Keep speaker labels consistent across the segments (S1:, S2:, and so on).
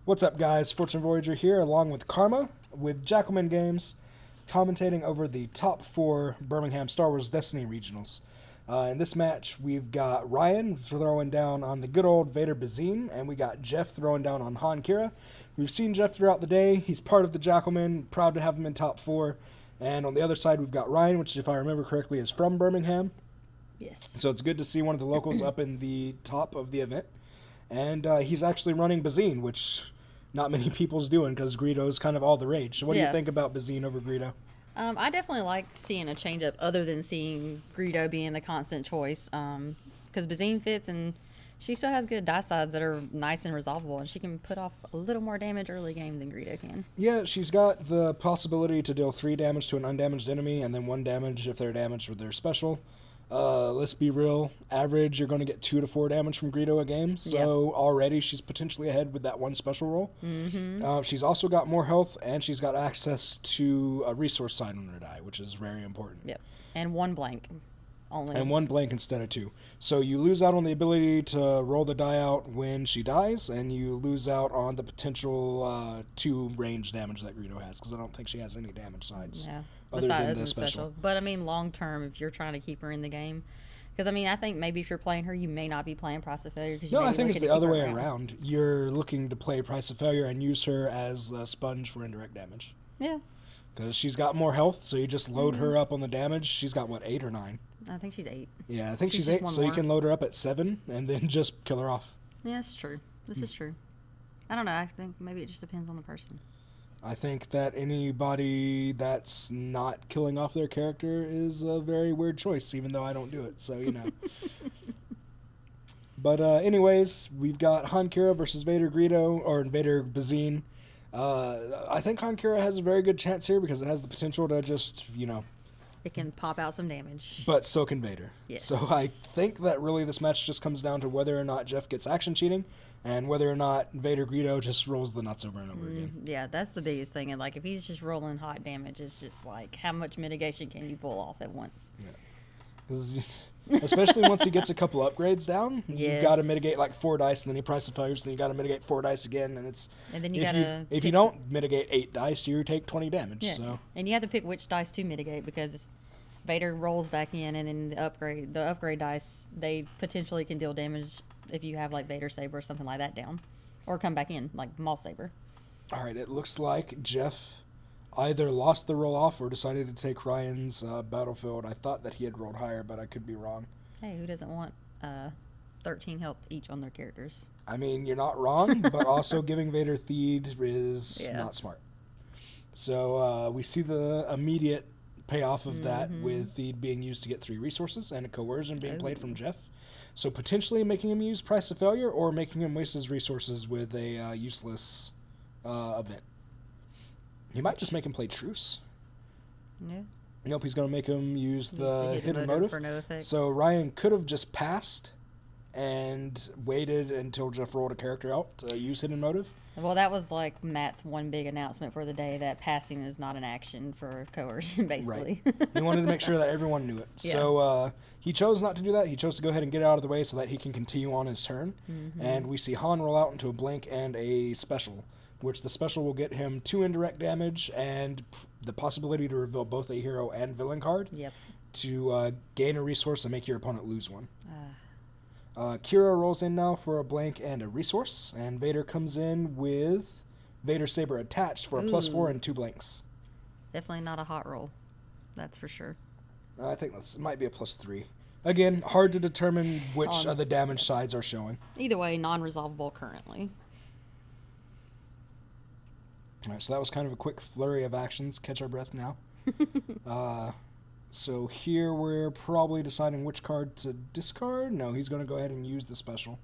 S1: What's up, guys? Fortune Voyager here, along with Karma, with Jackalmen Games, commentating over the top 4 Birmingham Star Wars Destiny regionals. In this match, we've got Ryan throwing down on the good old Vader Bazine, and we got Jeff throwing down on Han qi'ra. We've seen Jeff throughout the day. He's part of the Jackalmen, proud to have him in top 4. And on the other side, we've got Ryan, which, if I remember correctly, is from Birmingham.
S2: Yes.
S1: So it's good to see one of the locals up in the top of the event. And he's actually running Bazine, which not many people's doing because Greedo's kind of all the rage. So what do you think about Bazine over Greedo?
S2: I definitely like seeing a change up other than seeing Greedo being the constant choice. Because Bazine fits and she still has good die sides that are nice and resolvable, and she can put off a little more damage early game than Greedo can.
S1: Yeah, she's got the possibility to deal 3 damage to an undamaged enemy and then 1 damage if they're damaged with their special. Let's be real, average, you're going to get 2 to 4 damage from Greedo a game, so already she's potentially ahead with that 1 special roll. She's also got more health, and she's got access to a resource side on her die, which is very important.
S2: Yep, and 1 blank only.
S1: And 1 blank instead of 2. So you lose out on the ability to roll the die out when she dies, and you lose out on the potential 2 range damage that Greedo has, because I don't think she has any damage sides.
S2: Yeah.
S1: Other than the special.
S2: But I mean, long term, if you're trying to keep her in the game, because I mean, I think maybe if you're playing her, you may not be playing Price of Failure.
S1: No, I think it's the other way around. You're looking to play Price of Failure and use her as a sponge for indirect damage.
S2: Yeah.
S1: Because she's got more health, so you just load her up on the damage. She's got, what, 8 or 9?
S2: I think she's 8.
S1: Yeah, I think she's 8, so you can load her up at 7 and then just kill her off.
S2: Yeah, that's true. This is true. I don't know. I think maybe it just depends on the person.
S1: I think that anybody that's not killing off their character is a very weird choice, even though I don't do it, so you know. But anyways, we've got Han qi'ra versus Vader Greedo, or Vader Bazine. I think Han qi'ra has a very good chance here because it has the potential to just, you know...
S2: It can pop out some damage.
S1: But so can Vader.
S2: Yes.
S1: So I think that really this match just comes down to whether or not Jeff gets action cheating and whether or not Vader Greedo just rolls the nuts over and over again.
S2: Yeah, that's the biggest thing. And like, if he's just rolling hot damage, it's just like, how much mitigation can you pull off at once?
S1: Yeah. Especially once he gets a couple upgrades down, you've got to mitigate like 4 dice, and then he Price of Failures, then you got to mitigate 4 dice again, and it's...
S2: And then you gotta...
S1: If you don't mitigate 8 dice, you take 20 damage, so...
S2: And you have to pick which dice to mitigate, because Vader rolls back in, and then the upgrade dice, they potentially can deal damage if you have like Vader Saber or something like that down, or come back in like Maul Saber.
S1: All right, it looks like Jeff either lost the roll off or decided to take Ryan's battlefield. I thought that he had rolled higher, but I could be wrong.
S2: Hey, who doesn't want 13 health each on their characters?
S1: I mean, you're not wrong, but also giving Vader Theed is not smart. So we see the immediate payoff of that with Theed being used to get 3 resources and a coercion being played from Jeff. So potentially making him use Price of Failure or making him waste his resources with a useless event. He might just make him play Truce.
S2: Yeah.
S1: Nope, he's going to make him use the hidden motive.
S2: For no effect.
S1: So Ryan could have just passed and waited until Jeff rolled a character out to use hidden motive.
S2: Well, that was like Matt's one big announcement for the day, that passing is not an action for coercion, basically.
S1: Right. He wanted to make sure that everyone knew it. Yeah. So he chose not to do that. He chose to go ahead and get out of the way so that he can continue on his turn. And we see Han roll out into a blink and a special, which the special will get him 2 indirect damage and the possibility to reveal both a hero and villain card to gain a resource and make your opponent lose 1. qi'ra rolls in now for a blank and a resource, and Vader comes in with Vader Saber attached for a +4 and 2 blanks.
S2: Definitely not a hot roll, that's for sure.
S1: I think that might be a +3. Again, hard to determine which of the damage sides are showing.
S2: Either way, non-resolvable currently.
S1: All right, so that was kind of a quick flurry of actions. Catch our breath now. So here we're probably deciding which card to discard. No, he's going to go ahead and use the special.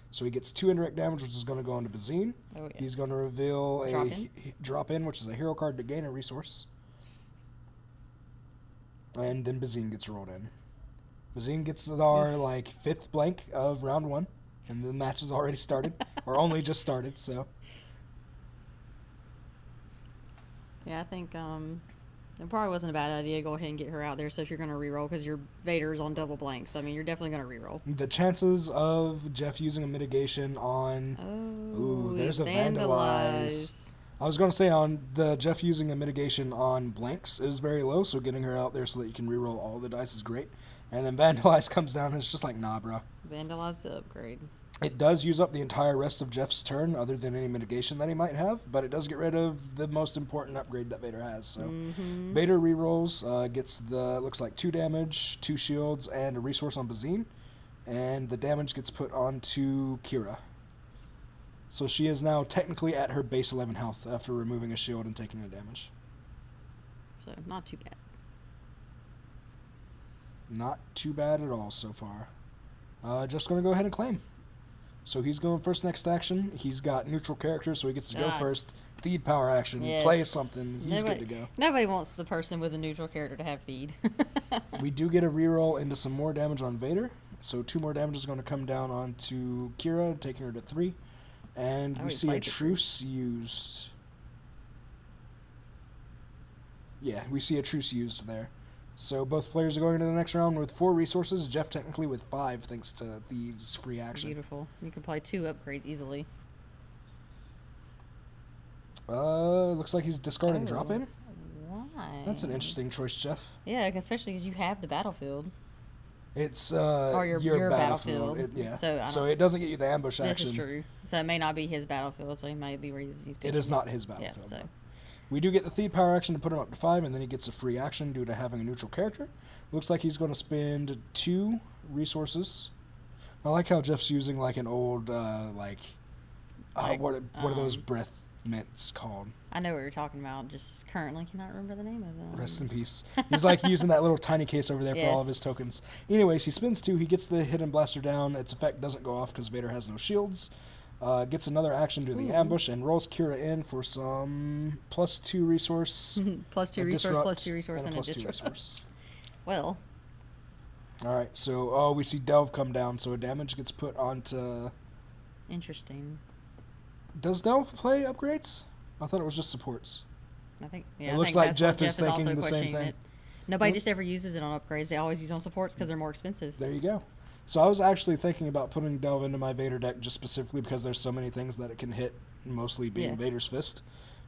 S1: So he gets 2 indirect damage, which is going to go into Bazine.
S2: Oh, yeah.
S1: He's going to reveal a drop in, which is a hero card to gain a resource. And then Bazine gets rolled in. Bazine gets our 5th blank of round 1, and the match has already started, or only just started. So
S2: yeah, I think It probably wasn't a bad idea to go ahead and get her out there. So if you're going to reroll, because your Vader's on double blanks, I mean, you're definitely going to reroll.
S1: The chances of Jeff using a mitigation on...
S2: Oh,
S1: there's a Vandalize. I was going to say on the Jeff using a mitigation on blanks is very low, so getting her out there so that you can reroll all the dice is great. And then Vandalize comes down and it's just like, nah, bro.
S2: Vandalize the upgrade.
S1: It does use up the entire rest of Jeff's turn, other than any mitigation that he might have, but it does get rid of the most important upgrade that Vader has. So Vader rerolls, gets the, looks like 2 damage, 2 shields, and a resource on Bazine, and the damage gets put onto qi'ra. So she is now technically at her base 11 health after removing a shield and taking the damage.
S2: So, not too bad.
S1: Not too bad at all so far. Just going to go ahead and claim. So he's going first next action. He's got neutral characters, so he gets to go first. Theed power action.
S2: Yes.
S1: Play something. He's good to go.
S2: Nobody wants the person with a neutral character to have Theed.
S1: We do get a reroll into some more damage on Vader. So 2 more damage is going to come down onto qi'ra, taking her to 3. And we see a truce used. Yeah, we see a truce used there. So both players are going into the next round with 4 resources. Jeff technically with 5 thanks to Theed's free action.
S2: Beautiful. You can play 2 upgrades easily.
S1: Looks like he's discarding drop in.
S2: Why?
S1: That's an interesting choice, Jeff.
S2: Yeah, especially because you have the battlefield.
S1: It's
S2: or your battlefield.
S1: Yeah. So it doesn't get you the ambush action.
S2: This is true. So it may not be his battlefield, so he might be reusing these.
S1: It is not his battlefield.
S2: Yeah, so.
S1: We do get the Theed power action to put him up to 5, and then he gets a free action due to having a neutral character. Looks like he's going to spend 2 resources. I like how Jeff's using like an old what are those breath mints called?
S2: I know what you're talking about. Just currently cannot remember the name of them.
S1: Rest in peace. He's like using that little tiny case over there for all of his tokens. Anyways, he spends 2. He gets the hidden blaster down. Its effect doesn't go off because Vader has no shields. Gets another action to the ambush and rolls qi'ra in for some +2 resource.
S2: +2 resource, +2 resource, and a disrupt.
S1: Resource.
S2: Well.
S1: Alright, so we see Delve come down, so a damage gets put onto...
S2: Interesting.
S1: Does Delve play upgrades? I thought it was just supports.
S2: I think,
S1: it looks like Jeff is thinking the same thing.
S2: Nobody just ever uses it on upgrades. They always use on supports because they're more expensive.
S1: There you go. So I was actually thinking about putting Delve into my Vader deck just specifically because there's so many things that it can hit, mostly being Vader's Fist.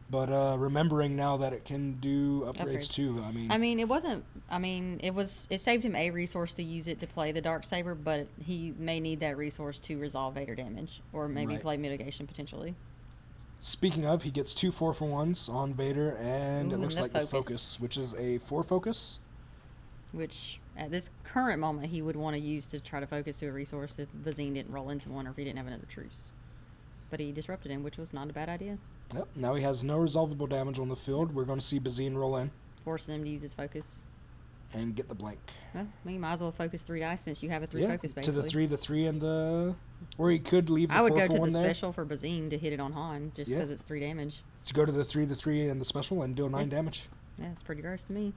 S1: But remembering now that it can do upgrades too,
S2: it saved him a resource to use it to play the Darksaber, but he may need that resource to resolve Vader damage or maybe play mitigation potentially.
S1: Speaking of, he gets 2 4-for-1s on Vader, and it looks like the focus, which is a 4 focus.
S2: Which, at this current moment, he would want to use to try to focus to a resource if Bazine didn't roll into one or if he didn't have another truce. But he disrupted him, which was not a bad idea.
S1: Yep. Now he has no resolvable damage on the field. We're going to see Bazine roll in.
S2: Forcing him to use his focus.
S1: And get the blank.
S2: Well, you might as well focus 3 dice since you have a 3 focus, basically.
S1: To the 3, and the... Or he could leave the 4 for 1 there.
S2: I would go to the special for Bazine to hit it on Han, just because it's 3 damage.
S1: To go to the 3, and the special, and deal 9 damage.
S2: Yeah, it's pretty gross to me.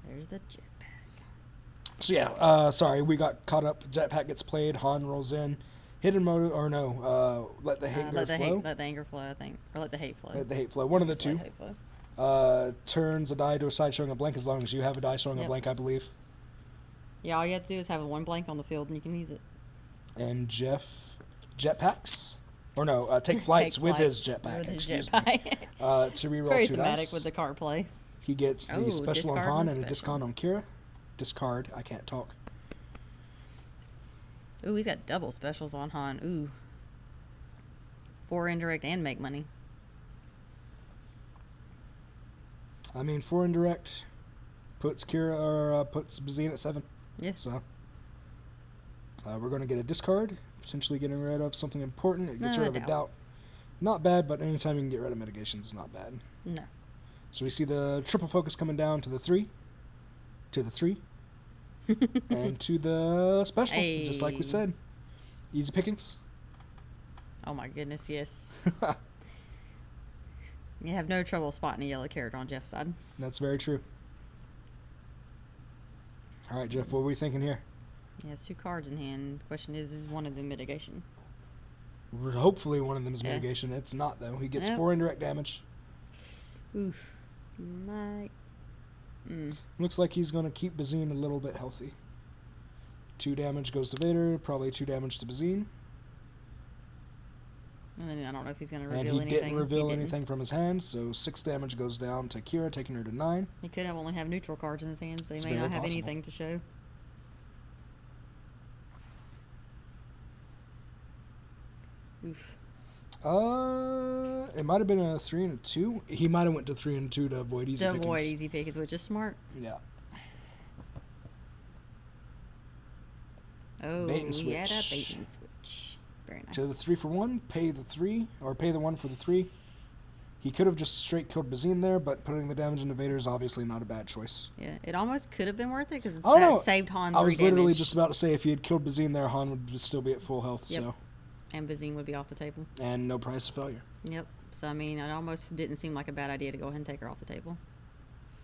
S2: There's the jetpack.
S1: So yeah, sorry, we got caught up. Jetpack gets played, Han rolls in. Hidden mode, or no, let the anger flow.
S2: Let the anger flow, I think. Or let the hate flow.
S1: Let the hate flow. One of the 2. Turns a die to a side showing a blank as long as you have a die showing a blank, I believe.
S2: Yeah, all you have to do is have 1 blank on the field and you can use it.
S1: And Jeff jetpacks? Or no, take flights with his jetpack. Excuse me. To reroll 2 dice. It's
S2: very thematic with the card play.
S1: He gets the special on Han and a discard on qi'ra. Discard. I can't talk.
S2: Ooh, he's got double specials on Han. Ooh. 4 indirect and make money.
S1: I mean, 4 indirect puts qi'ra or puts Bazine at 7.
S2: Yeah.
S1: So we're going to get a discard, potentially getting rid of something important. It gets rid of a doubt. Not bad, but anytime you can get rid of mitigation is not bad.
S2: No.
S1: So we see the triple focus coming down to the 3, to the 3, and to the special, just like we said. Easy pickings.
S2: Oh my goodness, yes. You have no trouble spotting a yellow character on Jeff's side.
S1: That's very true. All right, Jeff, what are we thinking here?
S2: He has 2 cards in hand. The question is one of them mitigation?
S1: Hopefully one of them is mitigation. It's not, though. He gets 4 indirect damage.
S2: Oof. Might
S1: Looks like he's going to keep Bazine a little bit healthy. 2 damage goes to Vader, probably 2 damage to Bazine.
S2: And then I don't know if he's going to reveal
S1: And
S2: anything.
S1: he didn't reveal anything from his hand, so 6 damage goes down to qi'ra, taking her to 9.
S2: He could have only have neutral cards in his hand, so he
S1: It's
S2: may
S1: very
S2: not have
S1: possible.
S2: anything to show. Oof.
S1: It might have been a 3 and a 2. He might have went to 3 and 2 to avoid easy
S2: To
S1: pickings.
S2: avoid easy pickings, which is smart.
S1: Yeah.
S2: Oh,
S1: Bait and
S2: he had a
S1: switch.
S2: bait and switch. Very nice.
S1: To the 3 for 1, pay the 3, or pay the 1 for the 3. He could have just straight killed Bazine there, but putting the damage into Vader is obviously not a bad choice.
S2: Yeah, it almost could have been worth it because
S1: I don't
S2: that
S1: know.
S2: saved Han
S1: I
S2: 3
S1: was literally
S2: damage.
S1: just about to say if he had killed Bazine there, Han would still be at full health,
S2: Yep.
S1: so.
S2: And Bazine would be off the table.
S1: And no price of failure.
S2: Yep. So, I mean, it almost didn't seem like a bad idea to go ahead and take her off the table.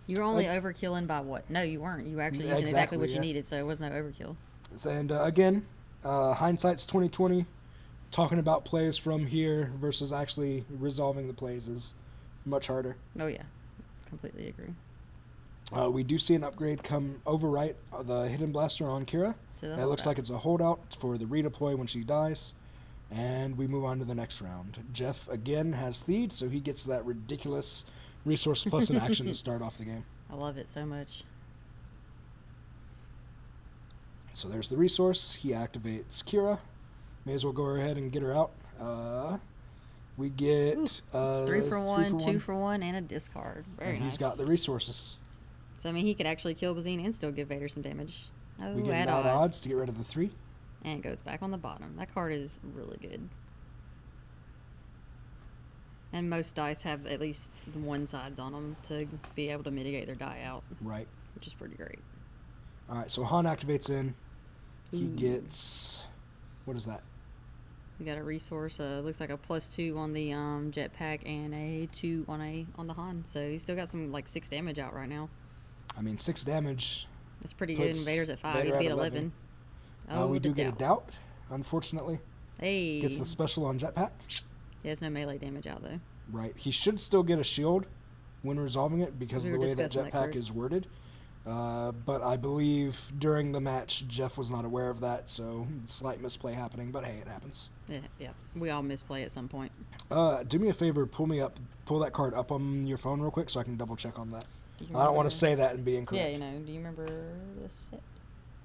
S2: You were only overkilling by what? No, you weren't. You were actually using exactly what you needed, so it was no overkill.
S1: And again, hindsight's 2020. Talking about plays from here versus actually resolving the plays is much harder.
S2: Oh, yeah. Completely agree.
S1: We do see an upgrade come overwrite the Hidden Blaster on qi'ra.
S2: So
S1: It looks like it's a holdout for the redeploy when she dies. And we move on to the next round. Jeff, again, has Theed, so he gets that ridiculous resource plus an action to start off the game.
S2: I love it so much.
S1: So there's the resource. He activates qi'ra. May as well go ahead and get her out. We get
S2: 3 for 1, 2 for 1, and a discard. Very
S1: and
S2: nice.
S1: he's got the resources.
S2: So, I mean, he could actually kill Bazine and still give Vader some damage. Oh,
S1: We get
S2: at
S1: bad odds to get rid of the 3.
S2: And it goes back on the bottom. That card is really good. And most dice have at least the one sides on them to be able to mitigate their die out,
S1: Right.
S2: which is pretty great.
S1: All right, so Han activates in. He gets... What is that?
S2: We got a resource. Looks like a +2 on the jetpack and a 2 on the Han. So he's still got some like 6 damage out right now.
S1: I mean, 6 damage.
S2: That's pretty good. And Vader's at 5.
S1: Vader
S2: He'd
S1: at
S2: be at
S1: 11.
S2: 11.
S1: We
S2: the
S1: do get a doubt, unfortunately.
S2: Hey.
S1: Gets the special on jetpack.
S2: He has no melee damage out though.
S1: Right. He should still get a shield when resolving it because
S2: We
S1: of the
S2: were
S1: way that
S2: discussing that
S1: jetpack
S2: card.
S1: is worded. But I believe during the match, Jeff was not aware of that, so slight misplay happening, but hey, it happens.
S2: Yeah. We all misplay at some point.
S1: Do me a favor, pull that card up on your phone real quick so I can double check on that.
S2: Do you
S1: I don't want
S2: remember-
S1: to say that and be
S2: Yeah,
S1: incorrect.
S2: you know. Do you remember the set?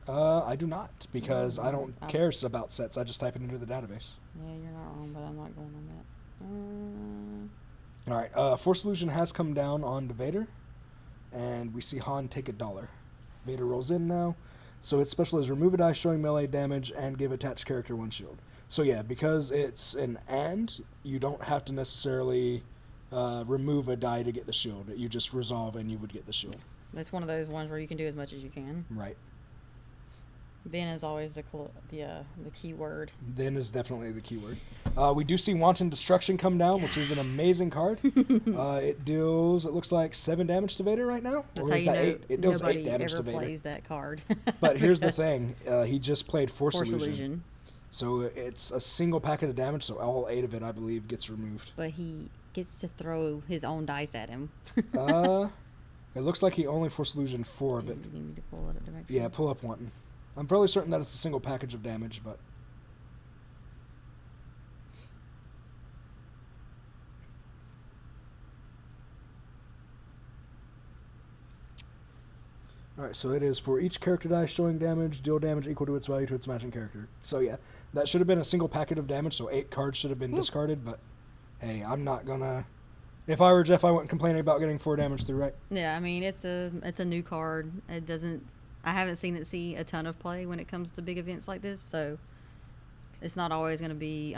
S1: I do not, because I don't
S2: I'm-
S1: care about sets. I just type it into the database.
S2: Yeah, you're not wrong, but I'm not going on that.
S1: All right, Force Illusion has come down onto Vader, and we see Han take $1. Vader rolls in now. So its special is remove a die showing melee damage and give attached character 1 shield. So yeah, because it's an and, you don't have to necessarily remove a die to get the shield. You just resolve and you would get the shield.
S2: It's one of those ones where you can do as much as you can.
S1: Right.
S2: Then is always the key word.
S1: Then is definitely the keyword. We do see Wanton Destruction come down, which is an amazing card. It deals, it looks like 7 damage to Vader right now.
S2: That's
S1: or
S2: how
S1: is
S2: you
S1: that
S2: know
S1: 8? It deals 8
S2: nobody
S1: damage
S2: ever
S1: to Vader.
S2: plays that card.
S1: But here's the thing. He just played Force
S2: Force
S1: Illusion.
S2: illusion.
S1: So it's a single packet of damage, so all 8 of it, I believe, gets removed.
S2: But he gets to throw his own dice at him.
S1: It looks like he only Force Illusion 4 of
S2: Do
S1: it.
S2: you need me to pull it a direction?
S1: Yeah, pull up Wanton. I'm fairly certain that it's a single package of damage, but... Alright, so it is for each character die showing damage, deal damage equal to its value to its matching character. So yeah, that should have been a single packet of damage, so 8 cards should have been discarded, but hey, I'm not gonna... If I were Jeff, I wouldn't complain about getting 4 damage through, right?
S2: Yeah, I mean it's a new card. It doesn't. I haven't seen it see a ton of play when it comes to big events like this, so it's not always going to be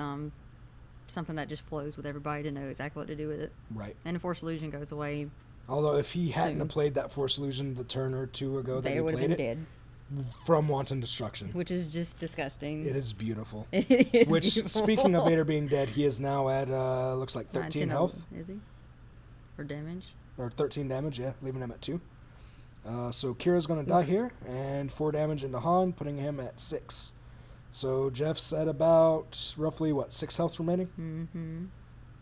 S2: something that just flows with everybody to know exactly what to do with it.
S1: Right.
S2: And the Force Illusion goes away,
S1: Although if he hadn't
S2: Soon.
S1: have played that Force Illusion the turn or 2 ago that he
S2: Vader would have
S1: played
S2: been
S1: it,
S2: dead,
S1: from Wanton Destruction.
S2: which is just disgusting.
S1: It is beautiful.
S2: It is
S1: Which,
S2: beautiful.
S1: speaking of Vader being dead, he is now at, looks like 13
S2: 19
S1: health.
S2: Is he? Or damage?
S1: Or 13 damage, yeah, leaving him at 2. So Kira's going to die here, and 4 damage into Han, putting him at 6. So Jeff's at about, roughly, 6 health remaining?
S2: Mm-hmm.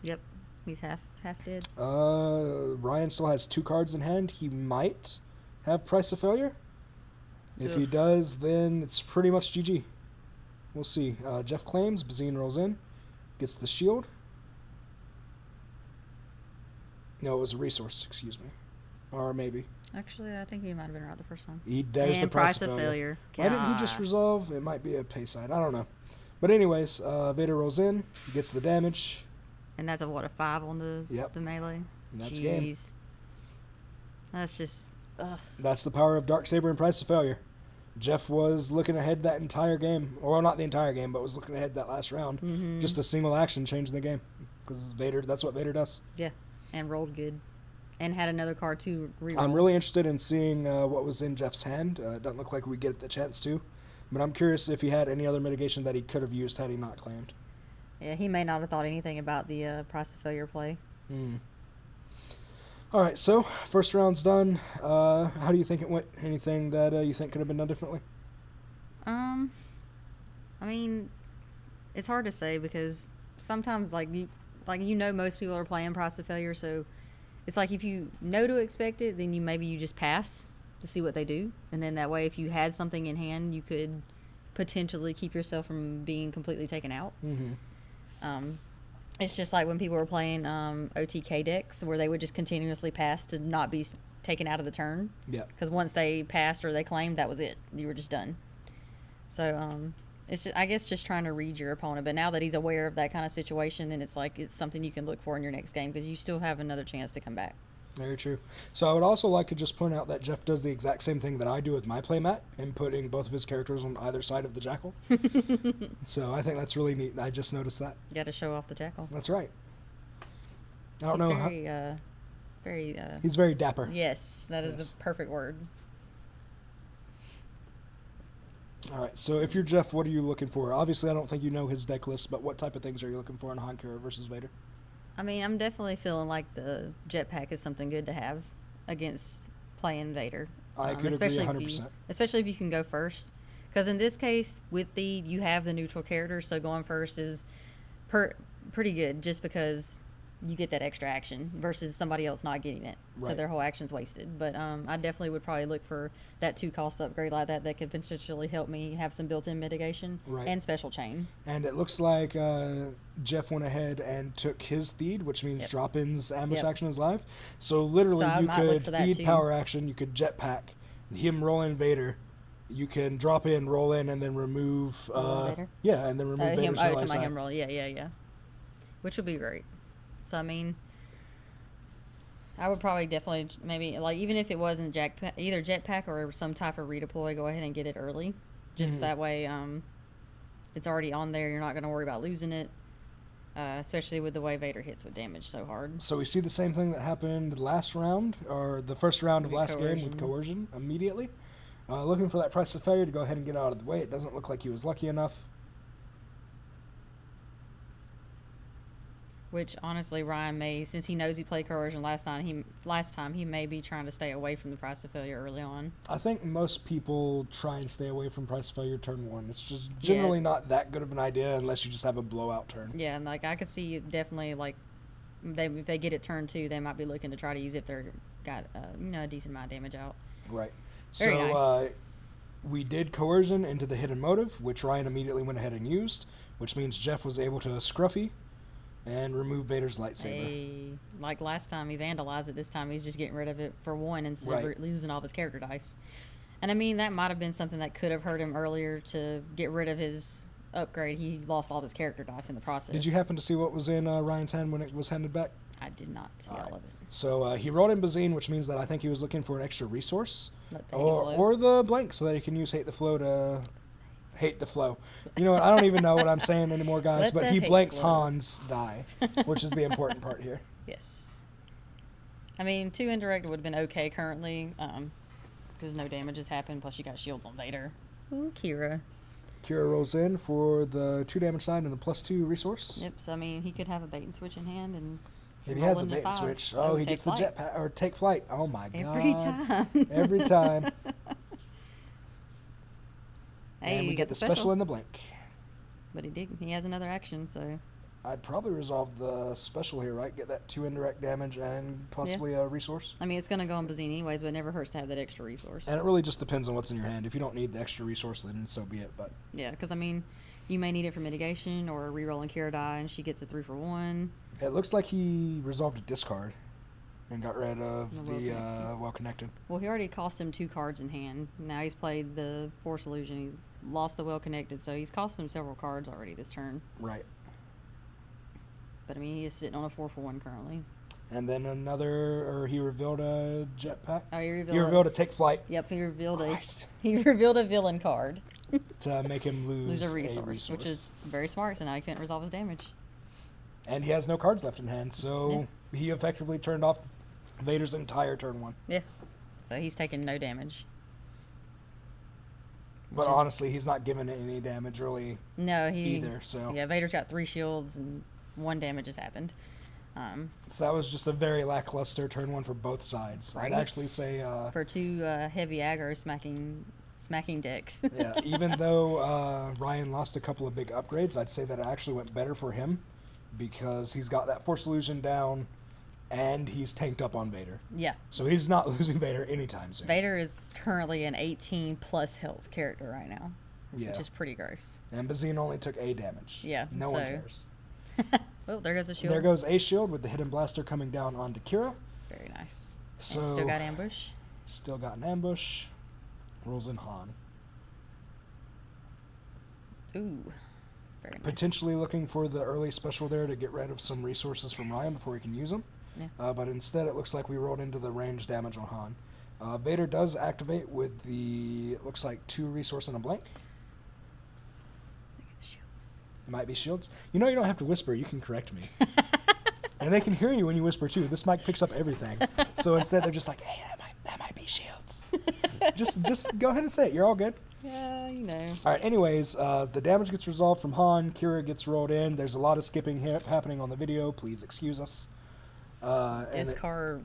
S2: Yep. He's half dead.
S1: Ryan still has 2 cards in hand. He might have Price of Failure? If he does, then it's pretty much GG. We'll see. Jeff claims. Bazine rolls in. Gets the shield. No, it was a resource. Excuse me. Or maybe.
S2: Actually, I think he might have been right the first time.
S1: There's the Price of Failure. Why didn't he just resolve? It might be a pay side. I don't know. But anyways, Vader rolls in. Gets the damage.
S2: And that's a 5 on the melee?
S1: And that's game.
S2: That's just... Ugh.
S1: That's the power of Darksaber and Price of Failure. Jeff was looking ahead that entire game. Or not the entire game, but was looking ahead that last round.
S2: Mm-hmm.
S1: Just a single action changed the game. Because Vader, that's what Vader does.
S2: Yeah, and rolled good. And had another card to reroll.
S1: I'm really interested in seeing what was in Jeff's hand. It doesn't look like we get the chance to. But I'm curious if he had any other mitigation that he could have used had he not claimed.
S2: Yeah, he may not have thought anything about the Price of Failure play.
S1: All right, so first round's done. How do you think it went? Anything that you think could have been done differently?
S2: I mean, it's hard to say because sometimes, most people are playing Price of Failure, so it's like if you know to expect it, then you just pass to see what they do, and then that way, if you had something in hand, you could potentially keep yourself from being completely taken out. It's just like when people were playing OTK decks where they would just continuously pass to not be taken out of the turn.
S1: Yeah.
S2: Because once they passed or they claimed, that was it. You were just done. So it's just, I guess just trying to read your opponent. But now that he's aware of that kind of situation, then it's like it's something you can look for in your next game because you still have another chance to come back.
S1: Very true. So I would also like to just point out that Jeff does the exact same thing that I do with my playmat and putting both of his characters on either side of the Jackal. So I think that's really neat. I just noticed that.
S2: You got to show off the Jackal.
S1: That's right. I don't know
S2: he's
S1: very dapper.
S2: Yes, that is the perfect word.
S1: All right, so if you're Jeff, what are you looking for? Obviously, I don't think you know his deck list, but what type of things are you looking for in Han qi'ra versus Vader?
S2: I mean, I'm definitely feeling like the jetpack is something good to have against playing Vader.
S1: I could agree 100%.
S2: Especially if you can go first. Because in this case, with Theed, you have the neutral character, so going first is pretty good just because you get that extra action versus somebody else not getting it.
S1: Right.
S2: So their whole action's wasted. But I definitely would probably look for that 2-cost upgrade like that could potentially help me have some built-in mitigation and special chain.
S1: And it looks like Jeff went ahead and took his Theed, which means drop-ins ambush action is live. So literally you could Theed power action, you could jetpack, him roll in Vader. You can drop in, roll in, and then remove
S2: Vader?
S1: Yeah, and then remove Vader's melee side.
S2: Him roll. Yeah. Which would be great. So, I mean, I would probably definitely maybe, like, even if it wasn't either jetpack or some type of redeploy, go ahead and get it early. Just that way it's already on there. You're not going to worry about losing it, especially with the way Vader hits with damage so hard.
S1: So we see the same thing that happened last round, or the first round of last game with coercion immediately. Looking for that Price of Failure to go ahead and get out of the way. It doesn't look like he was lucky enough.
S2: Which, honestly, Ryan may, since he knows he played coercion last time, he may be trying to stay away from the Price of Failure early on.
S1: I think most people try and stay away from Price of Failure turn 1. It's just generally not that good of an idea unless you just have a blowout turn.
S2: Yeah, and like I could see definitely like if they get it turn 2, they might be looking to try to use it if they're got a decent amount of damage out.
S1: Right.
S2: Very nice.
S1: We did coercion into the hidden motive, which Ryan immediately went ahead and used, which means Jeff was able to scruffy and remove Vader's lightsaber.
S2: Like last time, he vandalized it. This time, he's just getting rid of it for 1 instead of losing all of his character dice. And I mean, that might have been something that could have hurt him earlier to get rid of his upgrade. He lost all of his character dice in the process.
S1: Did you happen to see what was in Ryan's hand when it was handed back?
S2: I did not see all of it.
S1: So he rolled in Bazine, which means that I think he was looking for an extra resource. Or the blank so that he can use Hate the Flow to... Hate the flow. You know what? I don't even know what I'm saying anymore, guys. But he blanks Han's die, which is the important part here.
S2: Yes. I mean, 2 indirect would have been okay currently, because no damage has happened. Plus, you got shields on Vader. Ooh, qi'ra.
S1: qi'ra rolls in for the 2 damage side and a +2 resource.
S2: Yep. So I mean, he could have a bait and switch in hand, and
S1: if he has a bait and switch, he gets the jetpack or take flight. Oh my god!
S2: Every time.
S1: Every time.
S2: Hey,
S1: and we get the special in the blank.
S2: But he has another action, so.
S1: I'd probably resolve the special here, right? Get that 2 indirect damage and possibly a resource.
S2: I mean, it's going to go on Bazine anyways, but it never hurts to have that extra resource.
S1: And it really just depends on what's in your hand. If you don't need the extra resource, then so be it. But
S2: yeah, because, I mean, you may need it for mitigation or re-rolling qi'ra die, and she gets a 3-for-1.
S1: it looks like he resolved a discard and got rid of the well-connected.
S2: Well, he already cost him 2 cards in hand. Now he's played the Force Illusion. He lost the well-connected, so he's cost him several cards already this turn.
S1: Right.
S2: But, I mean, he is sitting on a 4-for-1 currently.
S1: And then he revealed a jetpack.
S2: Oh, he
S1: revealed a take flight.
S2: Yep, he revealed
S1: Christ.
S2: he revealed a villain card.
S1: To make him lose
S2: a resource, which is very smart, so now he can't resolve his damage.
S1: And he has no cards left in hand, so he effectively turned off Vader's entire turn 1.
S2: Yeah. So he's taking no damage.
S1: But honestly, he's not giving it any damage really either. So
S2: yeah, Vader's got 3 shields and 1 damage has happened.
S1: So that was just a very lackluster turn 1 for both sides.
S2: Right.
S1: I'd actually say
S2: for 2 heavy aggro smacking decks.
S1: yeah, even though Ryan lost a couple of big upgrades, I'd say that it actually went better for him because he's got that Force Illusion down and he's tanked up on Vader.
S2: Yeah.
S1: So he's not losing Vader anytime soon.
S2: Vader is currently an 18 plus health character right now.
S1: Yeah.
S2: Which is pretty gross.
S1: And Bazine only took A damage.
S2: Yeah.
S1: No one cares.
S2: Oh, there goes a shield.
S1: There goes a shield with the hidden blaster coming down onto qi'ra.
S2: Very nice.
S1: So
S2: and still got ambush.
S1: Still got an ambush. Rolls in Han.
S2: Ooh. Very nice.
S1: Potentially looking for the early special there to get rid of some resources from Ryan before he can use them.
S2: Yeah.
S1: But instead it looks like we rolled into the range damage on Han. Vader does activate with the, it looks like 2 resource and a blank. It might be shields. You know you don't have to whisper. You can correct me. And they can hear you when you whisper too. This mic picks up everything. So instead they're just like, hey, that might be shields. just go ahead and say it. You're all good.
S2: Yeah, you know.
S1: All right. Anyways, the damage gets resolved from Han. qi'ra gets rolled in. There's a lot of skipping happening on the video. Please excuse us.
S2: Discard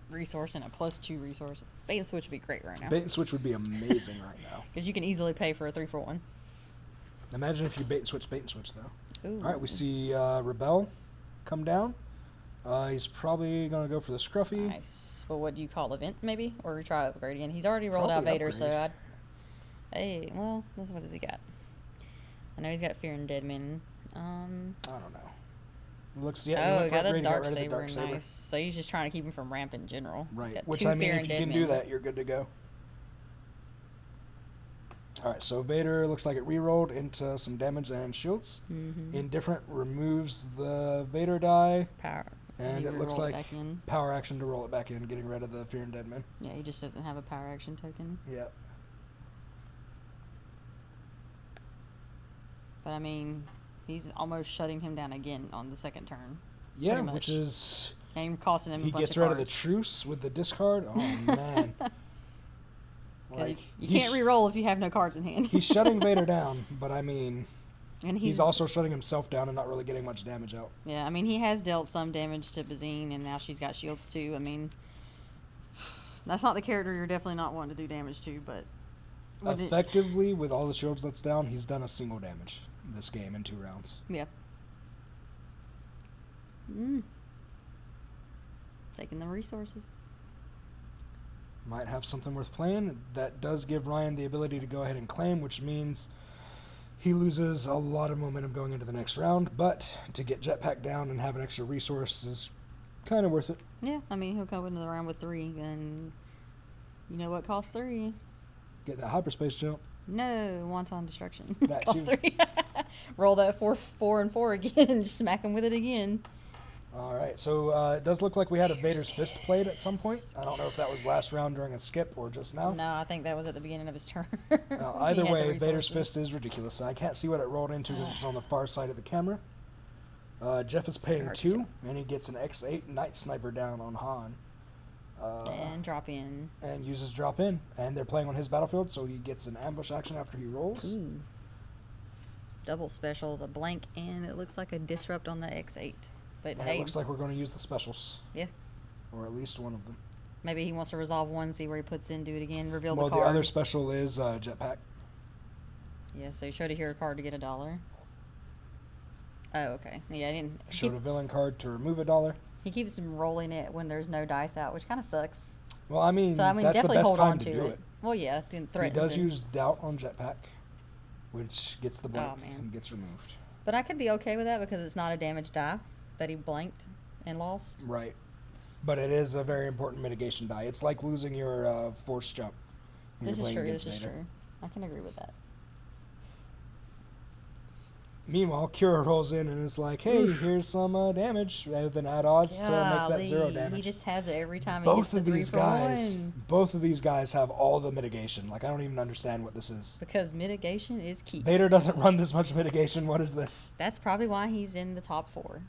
S2: resource and a +2 resource. Bait and switch would be great right now.
S1: Bait and switch would be amazing right now.
S2: Because you can easily pay for a 3-for-1.
S1: Imagine if you bait and switch though.
S2: Ooh.
S1: All right. We see Rebel come down. He's probably going to go for the Scruffy.
S2: Nice. Well, what do you call event, maybe? Or try upgrade again? He's already rolled out Vader, so I'd... Hey, well, what does he got? I know he's got Fear and Dead Men.
S1: I don't know. Looks,
S2: he got a Dark Saber. Nice. So he's just trying to keep him from ramp in general.
S1: Right. Which, I mean, if you can do that, you're good to go. All right, so Vader looks like it re-rolled into some damage and shields.
S2: Mm-hmm.
S1: Indifferent removes the Vader die.
S2: Power.
S1: And it looks like power action to roll it back in, getting rid of the Fear and Dead Men.
S2: Yeah, he just doesn't have a power action token.
S1: Yeah.
S2: But, I mean, he's almost shutting him down again on the second turn.
S1: Yeah, which is...
S2: And costing him a bunch of cards.
S1: He gets rid of the truce with the discard. Oh, man.
S2: Like, you can't re-roll if you have no cards in hand.
S1: He's shutting Vader down, but I mean,
S2: and
S1: he's also shutting himself down and not really getting much damage out.
S2: Yeah, I mean, he has dealt some damage to Bazine, and now she's got shields too. I mean, that's not the character you're definitely not wanting to do damage to, but...
S1: Effectively, with all the shields that's down, he's done a single damage this game in 2 rounds.
S2: Yeah. Taking the resources.
S1: Might have something worth playing. That does give Ryan the ability to go ahead and claim, which means he loses a lot of momentum going into the next round, but to get Jetpack down and have an extra resource is kind of worth it.
S2: Yeah, I mean, he'll come into the round with 3, and you know what costs 3?
S1: Get that hyperspace jump.
S2: No, Wanton Destruction.
S1: That
S2: costs
S1: too.
S2: 3. Roll that 4 and 4 again and just smack him with it again.
S1: All right, so it does look like we had a Vader's Fist played at some point. I don't know if that was last round during a skip or just now.
S2: No, I think that was at the beginning of his turn.
S1: Either way, Vader's Fist is ridiculous. I can't see what it rolled into because it's on the far side of the camera. Jeff is paying 2, and he gets an X8 Night Sniper down on Han.
S2: And drop in.
S1: And uses drop in. And they're playing on his battlefield, so he gets an ambush action after he rolls.
S2: Ooh. Double specials, a blank, and it looks like a disrupt on the X8. But
S1: and it looks like we're going to use the specials.
S2: Yeah.
S1: Or at least one of them.
S2: Maybe he wants to resolve one, see where he puts in, do it again, reveal the card.
S1: Well, the other special is Jetpack.
S2: Yeah, so you show to hero card to get $1. Oh, okay. Yeah, I didn't.
S1: Showed a villain card to remove $1.
S2: He keeps him rolling it when there's no dice out, which kind of sucks.
S1: Well, I mean,
S2: So I mean,
S1: that's the
S2: definitely
S1: best
S2: hold
S1: time
S2: on
S1: to
S2: to
S1: do
S2: it.
S1: it.
S2: Well, yeah, then
S1: He
S2: threatens
S1: does
S2: him.
S1: use doubt on Jetpack, which gets the blank
S2: man.
S1: and gets removed.
S2: But I could be okay with that because it's not a damaged die that he blanked and lost.
S1: Right. But it is a very important mitigation die. It's like losing your force jump when
S2: This
S1: you're
S2: is
S1: playing
S2: true.
S1: against
S2: This is
S1: Vader.
S2: true. I can agree with that.
S1: Meanwhile, qi'ra rolls in and is like, hey, here's some damage, rather than add odds to make that 0 damage.
S2: He just has it every time he
S1: Both
S2: gets the
S1: of
S2: 3
S1: these
S2: for
S1: guys,
S2: 1.
S1: both of these guys have all the mitigation. Like, I don't even understand what this is.
S2: Because mitigation is key.
S1: Vader doesn't run this much mitigation. What is this?
S2: That's probably why he's in the top 4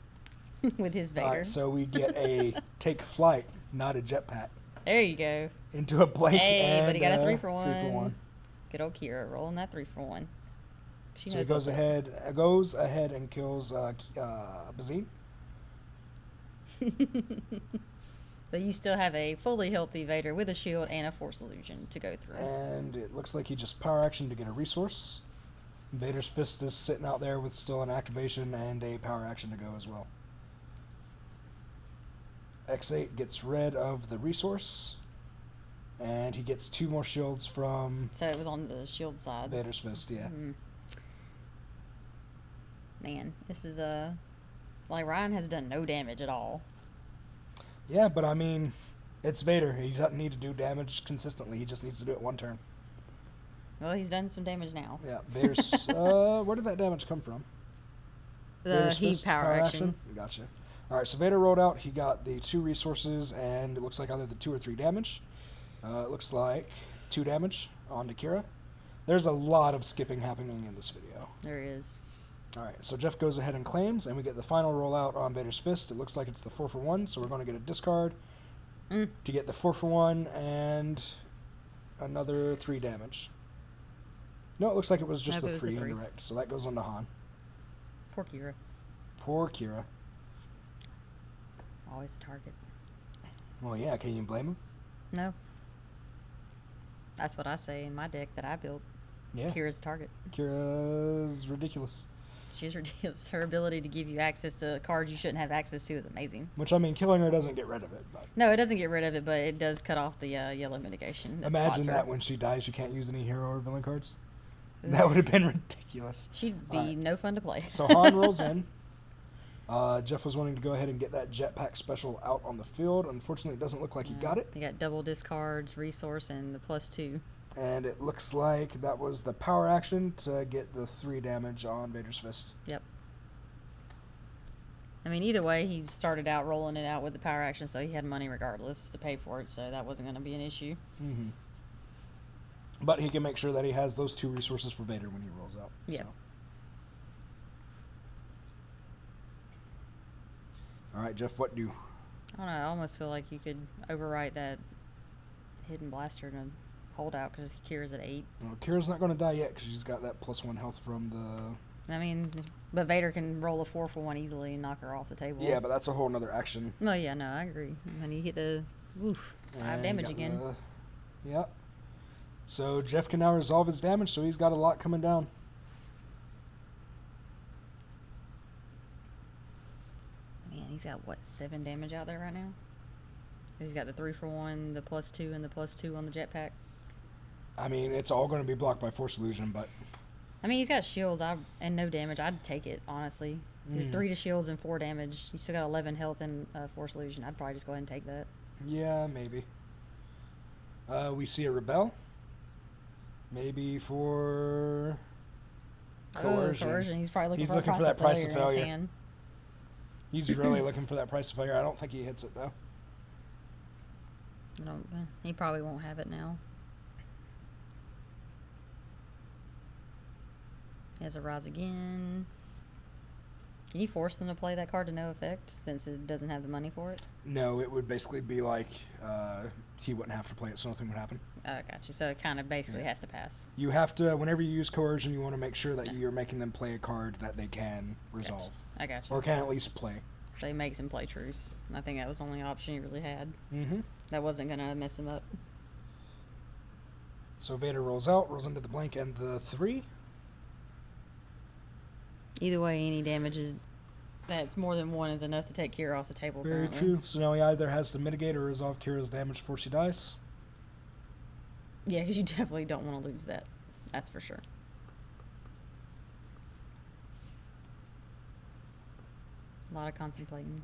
S2: with his Vader.
S1: All right, so we get a take flight, not a jetpack,
S2: There you go.
S1: into a blank.
S2: Hey,
S1: and,
S2: but he got a 3 for 1.
S1: 3 for 1.
S2: Good old qi'ra rolling that 3 for 1. She
S1: So he
S2: knows
S1: goes
S2: what's up.
S1: ahead and kills Bazine.
S2: But you still have a fully healthy Vader with a shield and a Force Illusion to go through.
S1: And it looks like he just power action to get a resource. Vader's Fist is sitting out there with still an activation and a power action to go as well. X8 gets rid of the resource. And he gets 2 more shields from
S2: So it was on the shield side.
S1: Vader's Fist, yeah.
S2: Man, this is like Ryan has done no damage at all.
S1: Yeah, but I mean, it's Vader. He doesn't need to do damage consistently. He just needs to do it one turn.
S2: Well, he's done some damage now.
S1: Yeah, Vader's... where did that damage come from?
S2: The
S1: Vader's
S2: heat
S1: Fist,
S2: power action.
S1: Gotcha. Alright, so Vader rolled out. He got the 2 resources, and it looks like either the 2 or 3 damage. It looks like 2 damage onto qi'ra. There's a lot of skipping happening in this video.
S2: There is.
S1: Alright, so Jeff goes ahead and claims, and we get the final rollout on Vader's Fist. It looks like it's the 4 for 1, so we're going to get a discard to get the 4 for 1 and another 3 damage. No, it looks like it was just the 3 indirect, so that goes on to Han.
S2: Poor qi'ra.
S1: Poor qi'ra.
S2: Always a target.
S1: Well, yeah, can you blame him?
S2: No. That's what I say in my deck that I built.
S1: Yeah.
S2: Kira's a target.
S1: Kira's ridiculous.
S2: She's ridiculous. Her ability to give you access to cards you shouldn't have access to is amazing.
S1: Which, I mean, killing her doesn't get rid of it. But
S2: no, it doesn't get rid of it, but it does cut off the yellow mitigation.
S1: Imagine that when she dies, you can't use any hero or villain cards. That would have been ridiculous.
S2: She'd be no fun to play.
S1: So Han rolls in. Jeff was wanting to go ahead and get that jetpack special out on the field. Unfortunately, it doesn't look like he got it.
S2: He got double discards, resource, and the +2.
S1: And it looks like that was the power action to get the 3 damage on Vader's Fist.
S2: Yep. I mean, either way, he started out rolling it out with the power action, so he had money regardless to pay for it, so that wasn't going to be an issue.
S1: Mm-hmm. But he can make sure that he has those 2 resources for Vader when he rolls out.
S2: Yeah.
S1: So. All right, Jeff, what do?
S2: I don't know. I almost feel like you could overwrite that hidden blaster and hold out because Kira's at 8.
S1: Well, Kira's not going to die yet because she's got that +1 health from the...
S2: I mean, but Vader can roll a 4 for 1 easily and knock her off the table.
S1: Yeah, but that's a whole nother action.
S2: No, yeah, no, I agree. When you hit the 5 damage again.
S1: Yep. So Jeff can now resolve his damage, so he's got a lot coming down.
S2: Man, he's got, what, 7 damage out there right now? He's got the 3 for 1, the +2, and the +2 on the jetpack.
S1: I mean, it's all going to be blocked by Force Illusion, but...
S2: I mean, he's got shields and no damage. I'd take it, honestly. 3 to shields and 4 damage. You still got 11 health and Force Illusion. I'd probably just go ahead and take that.
S1: Yeah, maybe. We see a Rebel. Maybe for... Coercion.
S2: Coercion. He's probably looking,
S1: for that price of failure.
S2: In his hand.
S1: He's really looking for that price of failure. I don't think he hits it, though.
S2: He probably won't have it now. He has a rise again. Can you force them to play that card to no effect since it doesn't have the money for it?
S1: No, it would basically be like he wouldn't have to play it, so nothing would happen.
S2: Oh, gotcha. So it kind of basically has to pass.
S1: You have to, whenever you use coercion, you want to make sure that you're making them play a card that they can resolve.
S2: Gotcha. I gotcha.
S1: Or can at least play.
S2: So he makes him play truce. I think that was the only option he really had.
S1: Mm-hmm.
S2: That wasn't going to mess him up.
S1: So Vader rolls out, rolls into the blank and the 3.
S2: Either way, any damage that's more than one is enough to take qi'ra off the table.
S1: Very
S2: currently.
S1: true. So now he either has to mitigate or resolve qi'ra's damage before she dies.
S2: Yeah, because you definitely don't want to lose that. That's for sure. A lot of contemplating.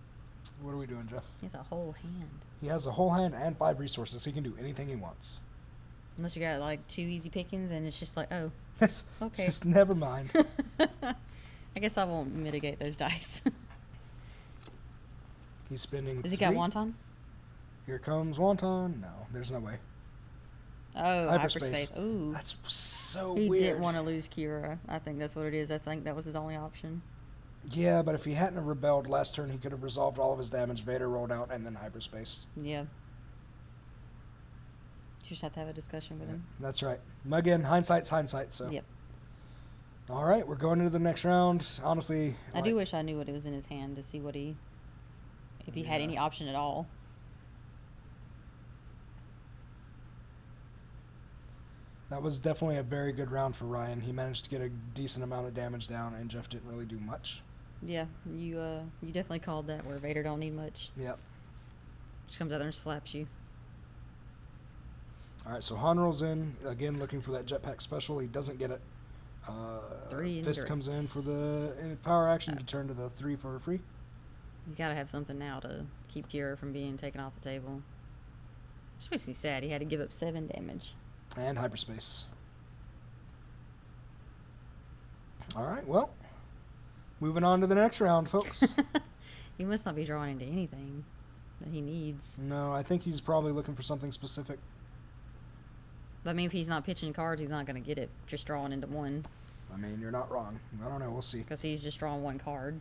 S1: What are we doing, Jeff?
S2: He has a whole hand.
S1: He has a whole hand and 5 resources. He can do anything he wants.
S2: Unless you got like 2 easy pickings and it's just like, oh,
S1: Yes.
S2: okay.
S1: Just never mind.
S2: I guess I won't mitigate those dice.
S1: He's spending.
S2: Has he
S1: 3.
S2: got wonton?
S1: Here comes wonton. No, there's no way.
S2: Oh,
S1: Hyperspace.
S2: hyperspace. Ooh.
S1: That's so
S2: He
S1: weird.
S2: didn't want to lose qi'ra. I think that's what it is. I think that was his only option.
S1: Yeah, but if he hadn't have rebelled last turn, he could have resolved all of his damage. Vader rolled out and then hyperspace.
S2: Yeah. You just have to have a discussion with him.
S1: That's right. Again, hindsight's hindsight. So.
S2: Yep.
S1: All right, we're going into the next round. Honestly,
S2: I do wish I knew what it was in his hand to see what he, if he had any option at all.
S1: That was definitely a very good round for Ryan. He managed to get a decent amount of damage down, and Jeff didn't really do much.
S2: Yeah, you definitely called that where Vader don't need much.
S1: Yep.
S2: Just comes out there and slaps you.
S1: All right, so Han rolls in, again looking for that jetpack special. He doesn't get it.
S2: 3
S1: Fist comes in for the power action to turn to the 3 for free.
S2: He's got to have something now to keep qi'ra from being taken off the table. Which makes me sad. He had to give up 7 damage.
S1: And hyperspace. All right, well, moving on to the next round, folks.
S2: He must not be drawing into anything that he needs.
S1: No, I think he's probably looking for something specific.
S2: But I mean, if he's not pitching cards, he's not going to get it just drawing into one.
S1: I mean, you're not wrong. I don't know. We'll see.
S2: Because he's just drawing 1 card.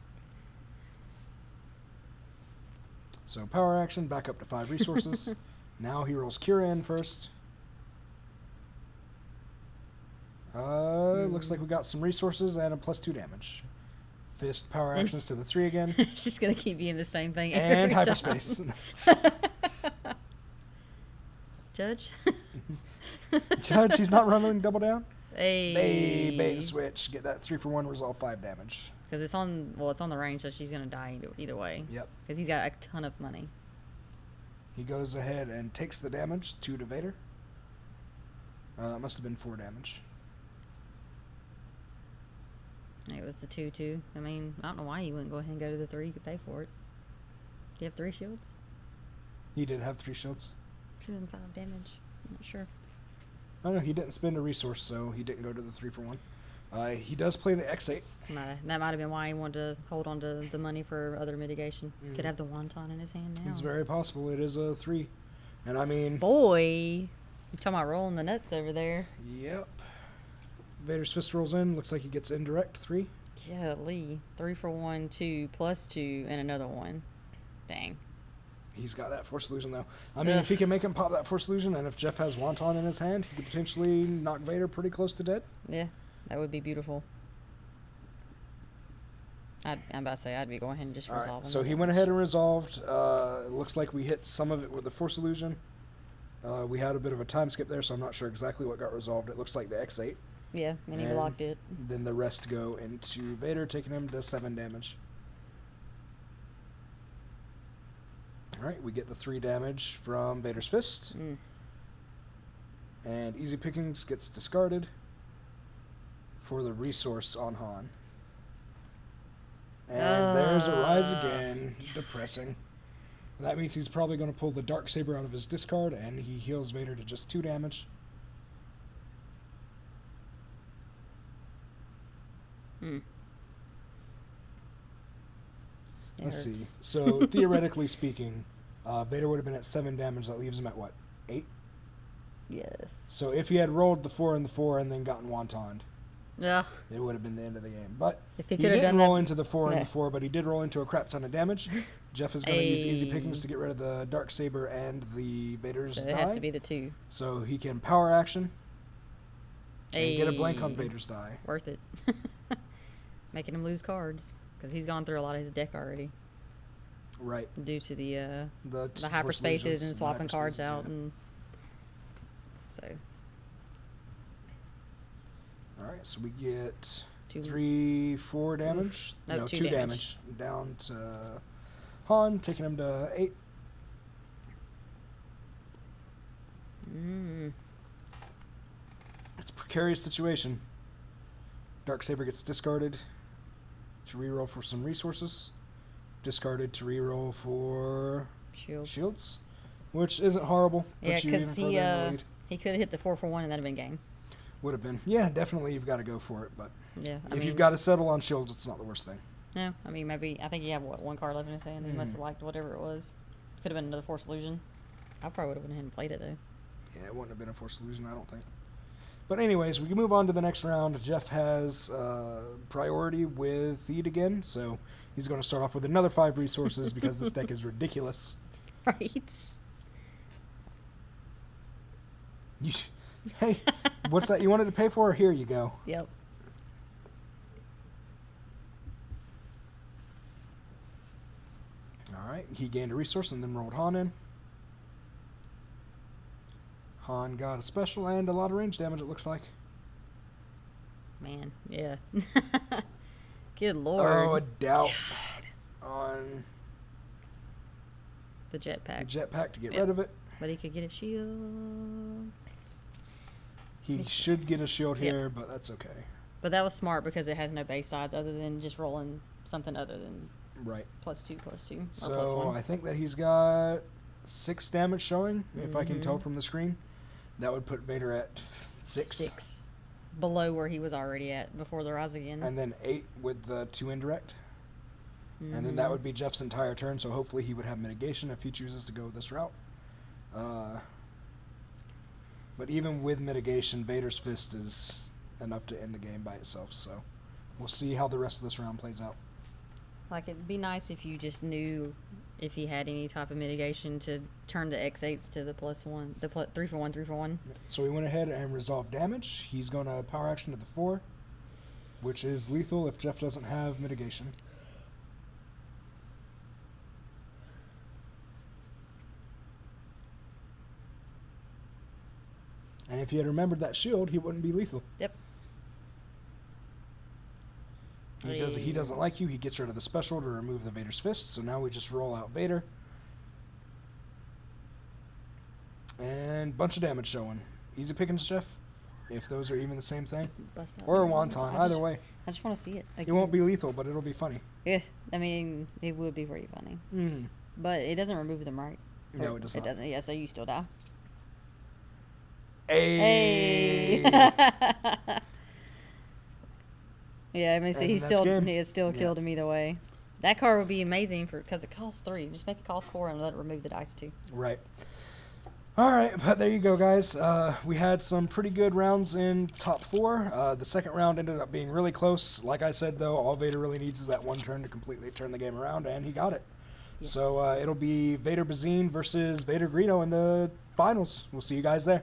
S1: So power action, back up to 5 resources. Now he rolls qi'ra in first. Looks like we got some resources and a +2 damage. Fist power actions to the 3 again.
S2: It's just going to keep being the same thing
S1: And
S2: every
S1: hyperspace.
S2: time. Judge?
S1: Judge, he's not running double down.
S2: Hey.
S1: Bait and switch. Get that 3 for 1, resolve 5 damage.
S2: Because it's on, well, it's on the range, so she's going to die either way.
S1: Yep.
S2: Because he's got a ton of money.
S1: He goes ahead and takes the damage, 2 to Vader. It must have been 4 damage.
S2: It was the 2-2. I mean, I don't know why you wouldn't go ahead and go to the 3. You could pay for it. Do you have 3 shields?
S1: He did have 3 shields.
S2: 2 and 5 damage. I'm not sure.
S1: Oh no, he didn't spend a resource, so he didn't go to the 3 for 1. He does play the X8.
S2: That might have been why he wanted to hold on to the money for other mitigation. Could have the wonton in his hand now.
S1: It's very possible. It is a 3. And I mean...
S2: Boy! You talking about rolling the nuts over there.
S1: Yep. Vader's fist rolls in. Looks like he gets indirect 3.
S2: Yeah, Lee. 3 for 1, 2, +2, and another 1. Dang.
S1: He's got that Force Illusion, though. I mean, if he can make him pop that Force Illusion, and if Jeff has Wonton in his hand, he could potentially knock Vader pretty close to dead.
S2: Yeah, that would be beautiful. I'm about to say, I'd be going ahead and just resolve him.
S1: So he went ahead and resolved. It looks like we hit some of it with the Force Illusion. We had a bit of a time skip there, so I'm not sure exactly what got resolved. It looks like the X8.
S2: Yeah, and he blocked it.
S1: Then the rest go into Vader, taking him to 7 damage. Alright, we get the 3 damage from Vader's fist. And Easy Pickings gets discarded for the resource on Han. And there's a rise again. Depressing. That means he's probably going to pull the Darksaber out of his discard, and he heals Vader to just 2 damage. Let's see. So, theoretically speaking, Vader would have been at 7 damage. That leaves him at what? 8?
S2: Yes.
S1: So, if he had rolled the 4 and the 4 and then gotten wontoned,
S2: yeah,
S1: it would have been the end of the game. But
S2: if
S1: he
S2: could have
S1: didn't
S2: done
S1: roll
S2: that,
S1: into the 4 and the 4, but he did roll into a crap ton of damage. Jeff is going to use Easy Pickings to get rid of the Darksaber and the Vader's die.
S2: It has to be the 2.
S1: So, he can power action and get a blank on Vader's die.
S2: Worth it. Making him lose cards. Because he's gone through a lot of his deck already.
S1: Right.
S2: Due to the
S1: Force
S2: hyperspaces
S1: illusions
S2: and swapping cards out.
S1: Yeah.
S2: And so.
S1: Alright, so we get... 3, 4 damage.
S2: No,
S1: No,
S2: 2
S1: 2
S2: damage.
S1: Down to Han, taking him to 8. It's a precarious situation. Darksaber gets discarded to reroll for some resources. Discarded to reroll for shields, which isn't horrible.
S2: Yeah,
S1: Puts you even
S2: because
S1: further in the lead.
S2: he could have hit the 4 for 1 and that'd have been game.
S1: Would have been. Yeah, definitely you've got to go for it. But
S2: Yeah,
S1: if you've got to settle on shields, it's not the worst thing.
S2: No, I mean, maybe, I think he had, one card left in his hand. He must have liked whatever it was. Could have been another Force Illusion. I probably would have went ahead and played it, though.
S1: Yeah, it wouldn't have been a Force Illusion, I don't think. But anyways, we can move on to the next round. Jeff has priority with Theed again, so he's going to start off with another 5 resources because this deck is ridiculous.
S2: Right.
S1: Hey, what's that you wanted to pay for? Here you go.
S2: Yep.
S1: All right, he gained a resource and then rolled Han in. Han got a special and a lot of range damage, it looks like.
S2: Man, yeah. Good lord.
S1: Oh, a doubt on
S2: The jetpack.
S1: the jetpack to get rid of it.
S2: But he could get a shield.
S1: He should get a shield here, but that's okay.
S2: But that was smart because it has no base sides other than just rolling something other than
S1: Right.
S2: +2/+2 or +1.
S1: So I think that he's got 6 damage showing, if I can tell from the screen. That would put Vader at 6.
S2: 6. Below where he was already at before the rise again.
S1: And then 8 with the 2 indirect. And then that would be Jeff's entire turn, so hopefully he would have mitigation if he chooses to go this route. But even with mitigation, Vader's Fist is enough to end the game by itself, so we'll see how the rest of this round plays out.
S2: Like, it'd be nice if you just knew if he had any type of mitigation to turn the X8s to the +1, the 3 for 1, 3 for 1.
S1: So he went ahead and resolved damage. He's going to power action to the 4, which is lethal if Jeff doesn't have mitigation. And if he had remembered that shield, he wouldn't be lethal.
S2: Yep.
S1: He doesn't like you. He gets rid of the special to remove the Vader's Fist. So now we just roll out Vader. And bunch of damage showing. Easy pickings, Jeff. If those are even the same thing.
S2: Bust out
S1: Or a
S2: the-
S1: wonton. Either way.
S2: I just want to see it.
S1: It won't be lethal, but it'll be funny.
S2: Yeah, I mean, it would be pretty funny.
S1: Mm.
S2: But it doesn't remove them, right?
S1: No,
S2: Or
S1: it does
S2: It
S1: not.
S2: doesn't. Yeah, so you still die.
S1: Hey.
S2: Yeah, I mean, see,
S1: And
S2: he
S1: that's game.
S2: still killed him either way. That card would be amazing because it costs 3. Just make it cost 4 and let it remove the dice too.
S1: Right. All right, but there you go, guys. We had some pretty good rounds in top 4. The second round ended up being really close. Like I said, though, all Vader really needs is that one turn to completely turn the game around, and he got it.
S2: Yes.
S1: So it'll be Vader Bazine versus Vader Greedo in the finals. We'll see you guys there.